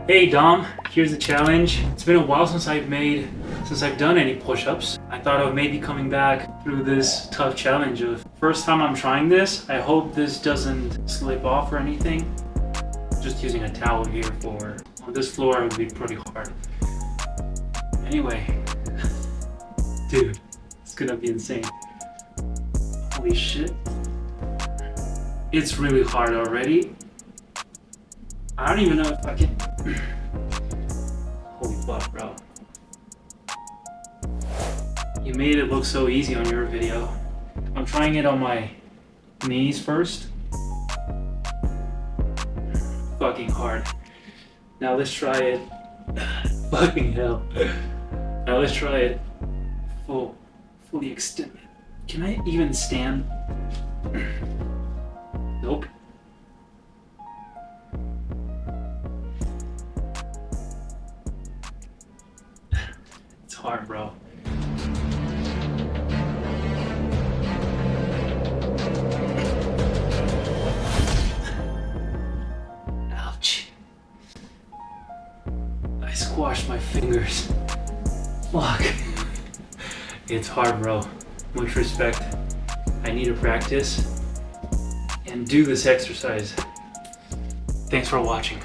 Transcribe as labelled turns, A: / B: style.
A: Hey Dom, here's the challenge. It's been a while since I've done any push-ups. I thought of maybe coming back through this tough challenge of first time I'm trying this. I hope this doesn't slip off or anything. Just using a towel here on this floor would be pretty hard. Anyway, dude, it's gonna be insane. Holy shit. It's really hard already. I don't even know if I can. Holy fuck, bro. You made it look so easy on your video. I'm trying it on my knees first. Fucking hard. Now let's try it. Fucking hell. Now let's try it fully extended. Can I even stand? Nope. It's hard, bro. Ouch. I squashed my fingers. Fuck. It's hard, bro. Much respect. I need to practice and do this exercise. Thanks for watching.